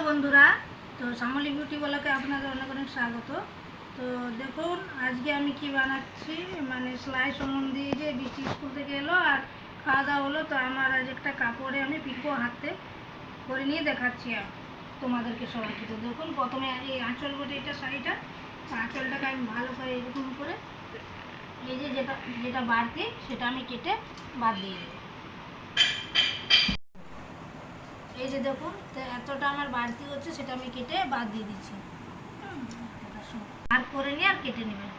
Hello বন্ধুরা, তো Shyamoli beauty ব্লগে আপনাদের অনেক অনেক স্বাগত। তো দেখুন আজকে আমি কি বানাচ্ছি, মানে সেলাই সম্বন্ধে যে বৃষ্টি স্কুল থেকে এলো আর খাওয়া দাওয়া হলো। তো আমার আজ একটা কাপড়ে আমি পিকো হাতে করে নিয়ে দেখাচ্ছি তোমাদেরকে সবাইকে। তো দেখুন প্রথমে এই আঁচল বটে এটা শাড়িটা, আঁচলটাকে আমি ভালো করে এরকম করে এই যে যেটা যেটা বাড়তি সেটা আমি কেটে বাদ দিয়ে দেবো। এই যে দেখুন এতটা আমার বাড়তি হচ্ছে, সেটা আমি কেটে বাদ দিয়ে দিচ্ছি। আর করে নিয়ে আর কেটে নেবেন,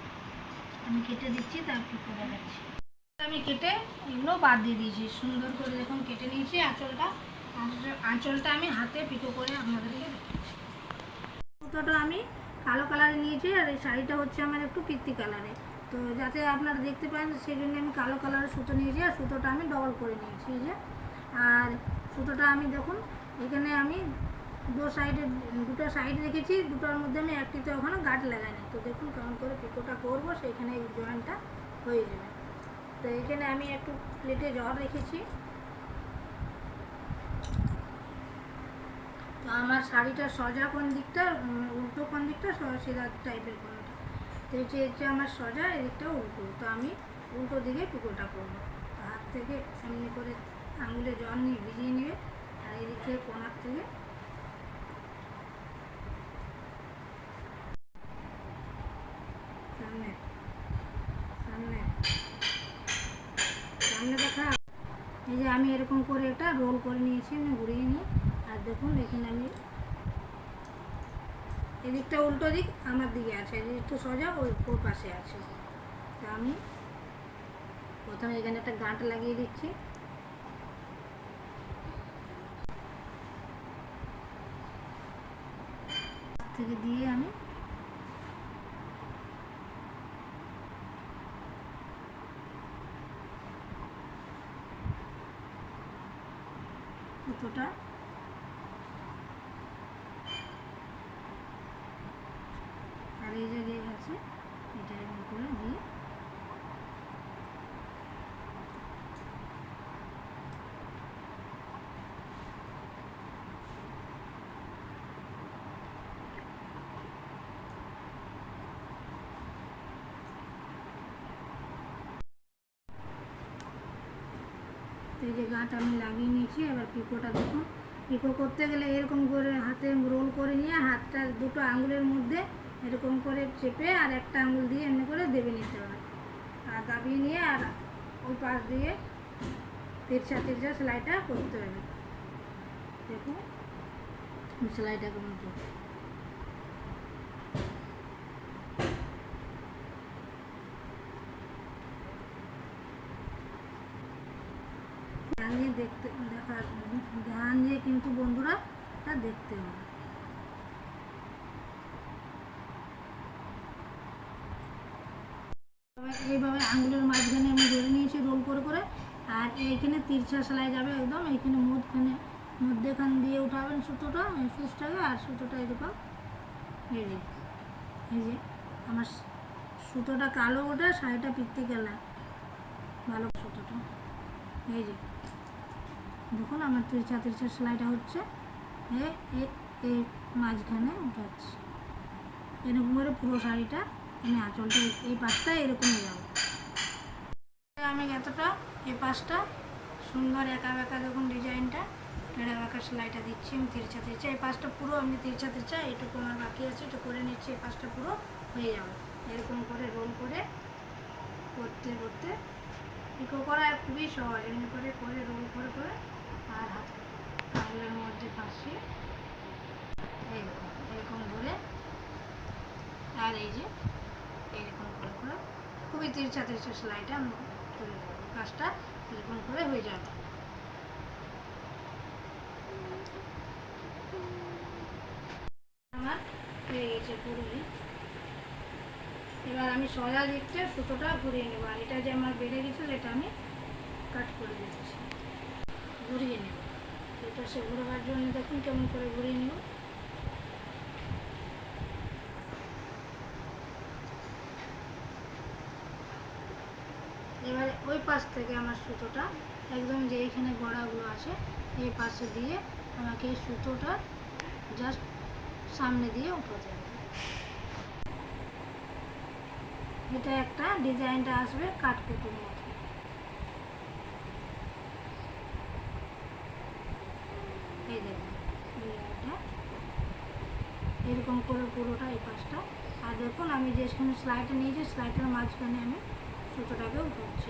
আমি কেটে দিচ্ছি, তারপর করে যাচ্ছি। আমি কেটে এগুলো বাদ দিয়ে দিয়েছি, সুন্দর করে দেখুন কেটে নিয়েছি। আঁচলটা আমি হাতে পিকো করে আপনাদেরকে দেখাচ্ছি। সুতোটা আমি কালো কালারে নিয়েছি, আর এই শাড়িটা হচ্ছে আমার একটু পিত্তি কালারে। তো যাতে আপনারা দেখতে পান সেই জন্য আমি কালো কালারের সুতো নিয়েছি, আর সুতোটা আমি ডবল করে নিয়েছি। এই যে, আর সুতোটা আমি দেখুন এখানে আমি দুটো সাইড রেখেছি, দুটোর মধ্যে আমি একটিতে ওখানে গাঁট লাগাইনি। তো দেখুন কেমন করে পিকোটা করবো, সেইখানে এই জয়েন্টটা হয়ে যাবে। তো এখানে আমি একটু প্লেটে জল রেখেছি। তো আমার শাড়িটা সোজা কোন দিকটা, উল্টো কোন দিকটা, সিধা টাইপের কোনটা। তো এটা আমার সোজা, এদিকটা উল্টো। তো আমি উল্টো দিকে পিকোটা করবো। হাত থেকে এমনি করে আঙুলে জল নিয়ে ভিজিয়ে নেবে, আর এদিক থেকে কোনার থেকে সামনে সামনে সামনে দেখা। এই যে আমি এরকম করে একটা রোল করে নিয়েছি, আমি ঘুরিয়ে নিই। আর দেখুন এখানে আমি এদিকটা উল্টো দিক আমার দিকে আছে, এদিকটা সোজা ওর পাশে আছে। তা আমি প্রথমে এখানে একটা গাঁট লাগিয়ে দিচ্ছি। থেকে দিয়ে আমি সুতোটা আর এই জায়গায় আছে, এটা এরকম করে দিয়ে এই যে গাঁট আমি লাগিয়ে নিয়েছি। এবার পিকোটা দেখুন, পিকো করতে গেলে এরকম করে হাতে রোল করে নিয়ে হাতটা দুটো আঙুলের মধ্যে এরকম করে চেপে আর একটা আঙুল দিয়ে এমনি করে দেবে নিতে হবে, আর দাবিয়ে নিয়ে আর ওই পাশ দিয়ে তিরছা সেলাইটা করতে হবে। দেখুন সেলাইটা কেমন করতে ধ্যান দিয়ে কিন্তু বন্ধুরা তা দেখতে হবে। এইভাবে আঙুলের মাঝখানে আমি ধরে নিয়েছি রোল করে করে, আর এইখানে তিরছা সেলাই যাবে একদম। এইখানে মধ্যেখান দিয়ে উঠাবেন সুতোটা, এই সুচটাকে, আর সুতোটা এরকম এই যে আমার সুতোটা কালো, ওটা শাড়িটা পিত্তি কালার ভালো সুতোটা। এই যে দেখুন আমার তিরছা সেলাইটা হচ্ছে এই মাঝখানে উঠাচ্ছি। এরকম করে পুরো শাড়িটা আমি আঁচলটা এই পাশটা এরকমই যাবো। আমি এতটা এই পাশটা সুন্দর একা বেঁকা দেখুন ডিজাইনটা এড়া বেঁকা সেলাইটা দিচ্ছি আমি তিরছা এই পাশটা পুরো আমি তিরছা এইটুকু আমার বাকি আছে, এটা করে নিচ্ছি। এই পাশটা পুরো হয়ে যাবে এরকম করে রোল করে করতে করতে। পিকো করা খুবই সহজ, এমনি করে করে রোল করে করে আর হাত আঙুলের মধ্যে ফাঁসিয়ে এরকম ধরে, আর এই যে এরকম করে করে খুবই তিরছা সেলাইটা আমি তুলে দেবো। কাজটা এরকম করে হয়ে যাবে। আমার হয়ে গেছে পুরোই। এবার আমি সোজা দিকটা সুতোটা ঘুরিয়ে নেব, আর এটা যে আমার বেড়ে গেছে সেটা আমি কাট করে দিচ্ছি, ঘুরিয়ে নেব। এটা সে ঘুরবার জন্য দেখুন কেমন করে ঘুরিয়ে নেব। এবারে ওই পাশ থেকে আমার সুতোটা একদম যে এইখানে গোড়াগুলো আছে এই পাশে দিয়ে আমাকে এই সুতোটা জাস্ট সামনে দিয়ে উঠাতে হবে। এটা একটা ডিজাইনটা আসবে কাঠকুটোর মতো। এই দেখুন ডিজাইনটা এরকম করে পুরোটা এই পাশটা। আর দেখুন আমি যেখানে সেলাইটা নিয়েছি সেলাইটার মাঝখানে আমি সুতোটাকে উঠাচ্ছি।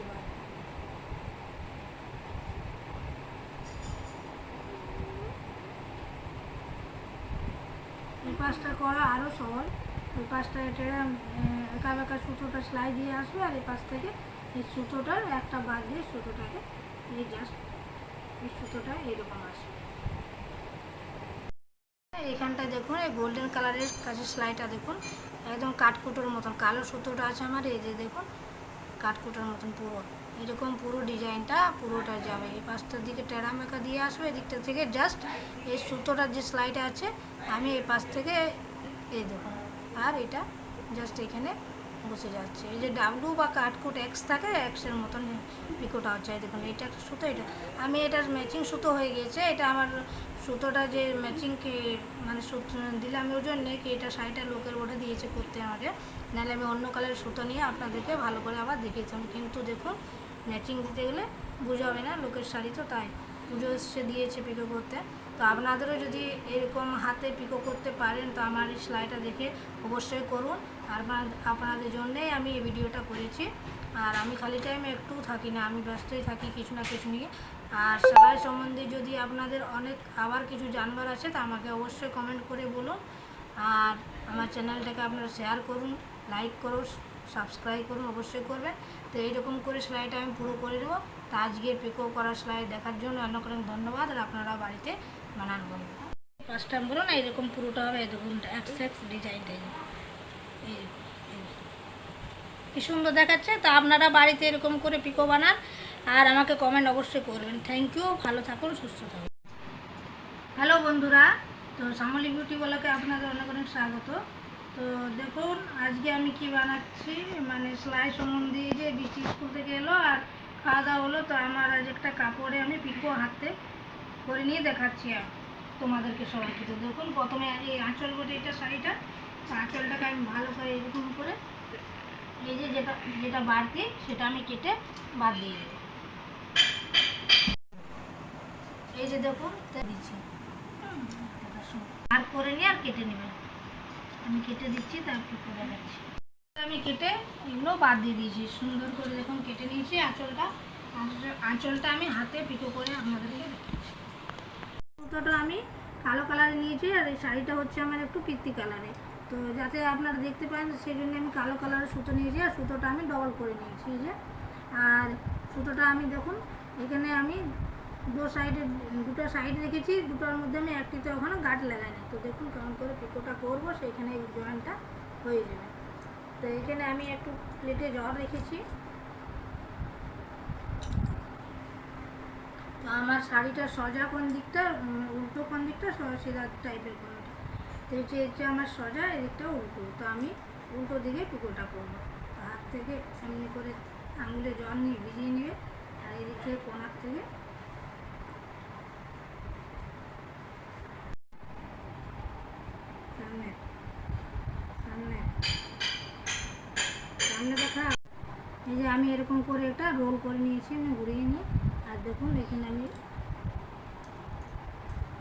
এই পাশটা করা আরও সহজ। ওই পাশটা এটা একা বেঁকা সুতোটা সেলাই দিয়ে আসবে, আর এই পাশ থেকে এই সুতোটার একটা বাদ দিয়ে সুতোটাকে এই জাস্ট এই সুতোটা এইরকম আসবে। এখানটায় দেখুন এই গোল্ডেন কালারের কাছে সেলাইটা দেখুন একদম কাঠকুটোর মতন, কালো সুতোটা আছে আমার, এই যে দেখুন কাঠকুটোর মতন পুরো এরকম পুরো ডিজাইনটা পুরোটা যাবে। এই পাশটার দিকে টেরা মেকা দিয়ে আসবে, এদিকটা থেকে জাস্ট এই সুতোটার যে সেলাইটা আছে আমি এই পাশ থেকে এই দেখুন, আর এটা জাস্ট এখানে বসে যাচ্ছে। এই যে ডাব্লু বা কাঠকুট এক্স থাকে, এক্সের মতন পিকোটা হচ্ছে। এই দেখুন এটা একটা সুতো, এটা আমি এটার ম্যাচিং সুতো হয়ে গিয়েছে। এটা আমার সুতোটা যে ম্যাচিং মানে সুতো দিলাম ওই জন্যে কি এটা শাড়িটা লোকের বোর্ডে দিয়েছে করতে আমাকে, নাহলে আমি অন্য কালারের সুতো নিয়ে আপনাদেরকে ভালো করে আবার দেখিয়েছিলাম। কিন্তু দেখুন ম্যাচিং দিতে গেলে বুঝাবে না, লোকের শাড়ি তো, তাই পুজো এসে দিয়েছে পিকো করতে। তো আপনাদেরও যদি এরকম হাতে পিকো করতে পারেন তো আমার এই সেলাইটা দেখে অবশ্যই করুন। আর আপনাদের জন্যেই আমি এই ভিডিওটা করেছি। আর আমি খালি টাইমে একটু থাকি না, আমি ব্যস্তই থাকি কিছু না কিছু নিয়ে। আর সেলাই সম্বন্ধে যদি আপনাদের অনেক আবার কিছু জানবার আছে তা আমাকে অবশ্যই কমেন্ট করে বলুন। আর আমার চ্যানেলটাকে আপনারা শেয়ার করুন, লাইক করুন, সাবস্ক্রাইব করুন, অবশ্যই করবেন। তো এইরকম করে সেলাইটা আমি পুরো করে দেবো। তো আজকের পিকো করা সেলাই দেখার জন্য অনেক অনেক ধন্যবাদ। আর আপনারা বাড়িতে বানান বন্ধুরা। পাঁচটা বলো না এরকম পুরোটা হবে, দেখুন এক্স ডিজাইনটা এই কি সুন্দর দেখাচ্ছে। তো আপনারা বাড়িতে এরকম করে পিকো বানান আর আমাকে কমেন্ট অবশ্যই করবেন। থ্যাংক ইউ, ভালো থাকুন, সুস্থ থাকুন। হ্যালো বন্ধুরা, তো শ্যামলী বিউটি ব্লগে আপনাদের অনেক অনেক স্বাগত। তো দেখুন আজকে আমি কি বানাচ্ছি, মানে সেলাই সম্বন্ধে যে বৃষ্টি স্কুল থেকে এলো আর খাওয়া দাওয়া হলো। তো আমার আজ একটা কাপড়ে আমি পিকো হাতে করে নিয়ে দেখাচ্ছি তোমাদেরকে সবাইকে। তো দেখুন প্রথমে এই আঁচল বটে এটা শাড়িটা, আঁচলটাকে আমি ভালো করে এরকম করে এই যে যেটা যেটা বাড়তি সেটা আমি কেটে বাদ দিয়ে দেবো। এই যে দেখুন দিচ্ছি আর করে নিয়ে আর কেটে নেবেন। আমি কেটে দিচ্ছি, তারপর করে দেখাচ্ছি। আমি কেটে এগুলো বাদ দিয়ে দিয়েছি, সুন্দর করে দেখুন কেটে নিয়েছি। আঁচলটা আমি হাতে পিকো করে আপনাদেরকে দেখাচ্ছি। সুতোটা আমি কালো কালারে নিয়েছি আর এই শাড়িটা হচ্ছে আমার একটু পিত্তি কালারে। তো যাতে আপনারা দেখতে পান সেই জন্য আমি কালো কালারের সুতো নিয়েছি আর সুতোটা আমি ডবল করে নিয়েছি। যে আর সুতোটা আমি দেখুন এখানে আমি দুটো সাইড রেখেছি, দুটোর মধ্যে আমি একটিতে ওখানে গাঁট লাগাইনি। তো দেখুন কেমন করে পিকোটা করবো সেইখানে এই জয়েন্টটা হয়ে যাবে। তো এখানে আমি একটু প্লেটে জল রেখেছি। তো আমার শাড়িটা সোজা কোন দিকটা, উল্টো কোন দিকটা, সিধা টাইপের কোনটা। তো এই যে আমার সোজা, এদিকটা উল্টো। তো আমি উল্টো দিকে পিকোটা করবো। হাত থেকে এমনি করে আঙুলে জল নিয়ে ভিজিয়ে নেবে আর এদিক থেকে কোনার থেকে সামনে সামনে সামনে দেখা। এই যে আমি এরকম করে একটা রোল করে নিয়েছি, আমি ঘুরিয়ে নিই। আর দেখুন এখানে আমি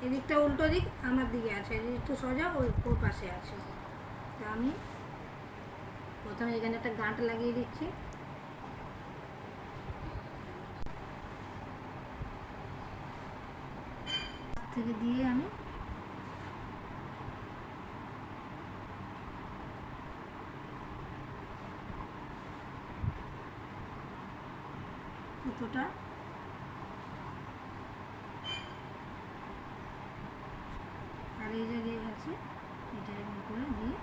এদিকটা উল্টো দিক আমার দিকে আছে, এদিকটা সোজা ওর পাশে আছে। তা আমি প্রথমে এখানে একটা গাঁট লাগিয়ে দিচ্ছি। থেকে দিয়ে আমি সুতোটা আর এই জায়গায় আছে এটা এরকম করে দিয়ে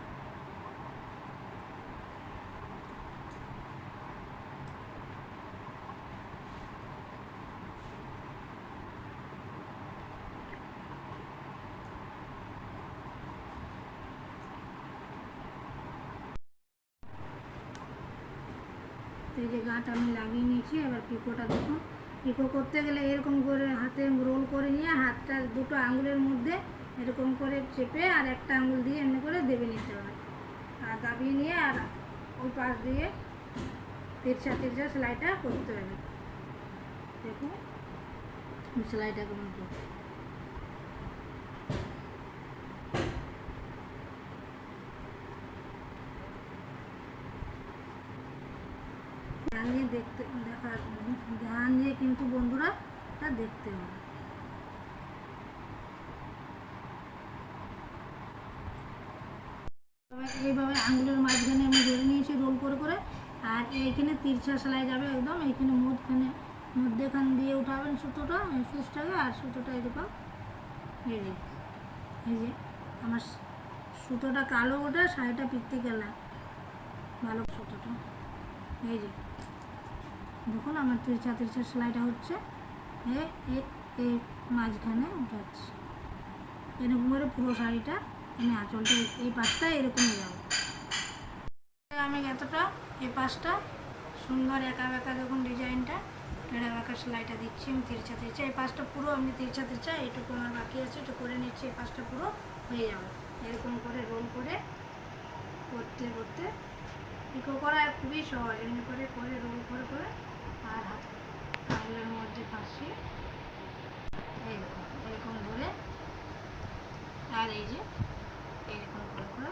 এই যে গাঁট আমি লাগিয়ে নিয়েছি। এবার পিকোটা দেখুন, পিকো করতে গেলে এরকম করে হাতে রোল করে নিয়ে হাতটা দুটো আঙুলের মধ্যে এরকম করে চেপে আর একটা আঙুল দিয়ে এমনি করে দেবে নিতে হবে, আর দাবিয়ে নিয়ে আর ওই পাশ দিয়ে তিরছা তিরছা সেলাইটা করতে হবে। দেখুন সেলাইটা কেমন করতে ধ্যান দিয়ে ধ্যান দিয়ে কিন্তু বন্ধুরা তা দেখতে হবে। এইভাবে আঙুলের মাঝখানে আমি ধরে নিয়েছি রোল করে করে, আর এইখানে তিরছা সেলাই যাবে একদম, এইখানে মধ্যেখান দিয়ে উঠাবেন সুতোটা, সুচটাকে, আর সুতোটা এরকম এই যে আমার সুতোটা কালো, ওটা শাড়িটা পিকতে গেলাম ভালো সুতোটা, এই যে দেখুন আমার তিরছা তিরছা সেলাইটা হচ্ছে, এই মাঝখানে উঠাচ্ছি এরকম করে পুরো শাড়িটা আমি আঁচলটা এই পাশটা এরকম যাবো। আমি এতটা এই পাশটা সুন্দর একা বেঁকা দেখুন ডিজাইনটা টেড়া বেঁকা সেলাইটা দিচ্ছি আমি তিরছা তিরছা, এই পাশটা পুরো আমি তিরছা তিরছা, এইটুকু আমার বাকি আছে একটু করে নিচ্ছি, এই পাশটা পুরো হয়ে যাবে। এরকম করে রোল করে করতে করতে পিকো করা খুবই সহজ, এমনি করে করে রোল করে করে আর হাত আঙুলের মধ্যে ফাঁসিয়ে এরকম ধরে, আর এই যে এরকম করে করে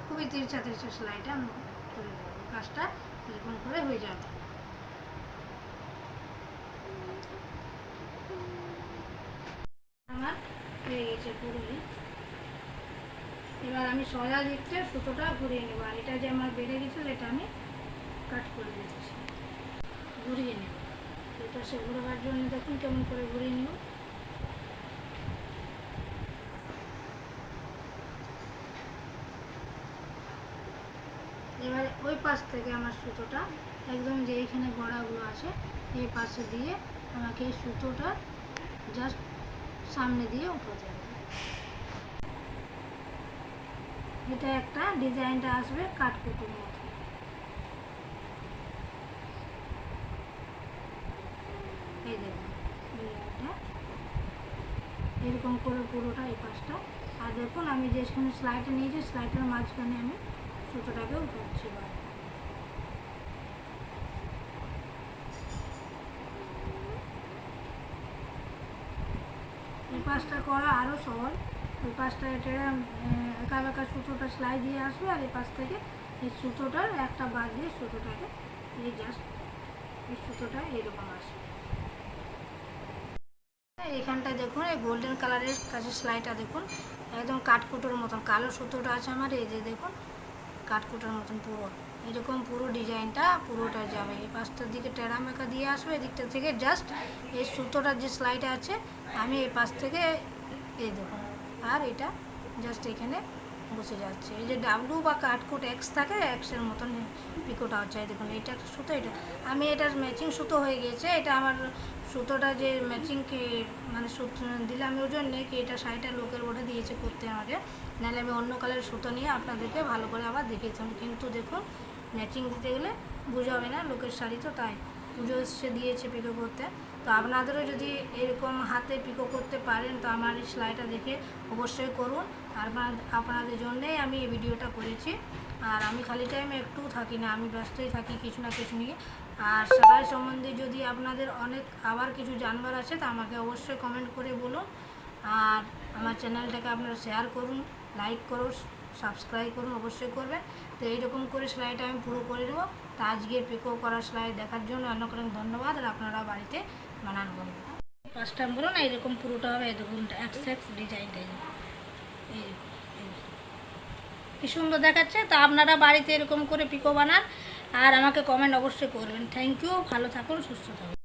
খুবই তিরছা তিরছা সেলাইটা আমি করে দেবো, কাজটা এরকম করে হয়ে যাবে। আমার হয়ে গেছে পুরোই। এবার আমি সোজা দিকটা সুতোটা ঘুরিয়ে নেব, আর এটা যে আমার বেড়ে গেছে এটা আমি কাট করে দিচ্ছি, ঘুরিয়ে নেব। এটা সে ঘুরবার জন্য দেখুন কেমন করে ঘুরিয়ে নেব। এবারে ওই পাশ থেকে আমার সুতোটা একদম যে এইখানে গড়াগুলো আছে এই পাশে দিয়ে আমাকে এই সুতোটা জাস্ট সামনে দিয়ে উঠাতে হবে। এটা একটা ডিজাইনটা আসবে কাঠকুটোর মতো, এই দেখুন ডিজাইনটা এরকম করে পুরোটা এই পাশটা। আর দেখুন আমি যেখানে সেলাইটা নিয়েছি সেলাইটার মাঝখানে আমি সুতোটাকে উঠাচ্ছি। এই পাশটা করা আরও সহজ, ওই পাশটা এটা একা বেঁকা সুতোটা সেলাই দিয়ে আসবে, আর এই পাশ থেকে এই সুতোটার একটা বাদ দিয়ে সুতোটাকে এই জাস্ট এই সুতোটা এইরকম আসবে। এখানটায় দেখুন এই গোল্ডেন কালারের কাছে সেলাইটা দেখুন একদম কাঠকুটোর মতন, কালো সুতোটা আছে আমার, এই যে দেখুন কাঠকুটোর মতন পুরো এরকম পুরো ডিজাইনটা পুরোটা যাবে। এই পাশটার দিকে টেড়া মেকা দিয়ে আসবে, এদিকটা থেকে জাস্ট এই সুতোটার যে সেলাইটা আছে আমি এই পাশ থেকে এই দেখুন, আর এটা জাস্ট এখানে বসে যাচ্ছে। এই যে ডাব্লু বা কাঠকুট এক্স থাকে, এক্সের মতন পিকোটা হচ্ছে, এই দেখুন এটা একটা সুতো, এটা আমি এটার ম্যাচিং সুতো হয়ে গিয়েছে, এটা আমার সুতোটা যে ম্যাচিং মানে সুতো দিলাম ওই জন্যে কি এটা শাড়িটা লোকের বোর্ডে দিয়েছে করতে আমাকে, নাহলে আমি অন্য কালারের সুতো নিয়ে আপনাদেরকে ভালো করে আবার দেখিয়েছিলাম, কিন্তু দেখুন ম্যাচিং দিতে গেলে বুঝাবে না, লোকের শাড়ি তো তাই পুজো এসে দিয়েছে পিকো করতে। তো আপনাদেরও যদি এরকম হাতে পিকো করতে পারেন তো আমার এই সেলাইটা দেখে অবশ্যই করুন, আর আপনাদের জন্যেই আমি এই ভিডিওটা করেছি। আর আমি খালি টাইমে একটু থাকি না, আমি ব্যস্তই থাকি কিছু না কিছু নিয়ে। আর সেলাই সম্বন্ধে যদি আপনাদের অনেক আবার কিছু জানবার আছে তো আমাকে অবশ্যই কমেন্ট করে বলুন, আর আমার চ্যানেলটাকে আপনারা শেয়ার করুন, লাইক করুন, সাবস্ক্রাইব করুন, অবশ্যই করবেন। তো এইরকম করে সেলাইটা আমি পুরো করে দেবো। তো আজকের পিকো করা সেলাই দেখার জন্য অনেক অনেক ধন্যবাদ, আর আপনারা বাড়িতে বানান বলবেন। পাঁচটা বলো না এরকম পুরোটা হবে, দেখুন এক্স ডিজাইনটা এই কি সুন্দর দেখাচ্ছে। তো আপনারা বাড়িতে এরকম করে পিকো বানান, আর আমাকে কমেন্ট অবশ্যই করবেন। থ্যাংক ইউ, ভালো থাকুন, সুস্থ থাকুন।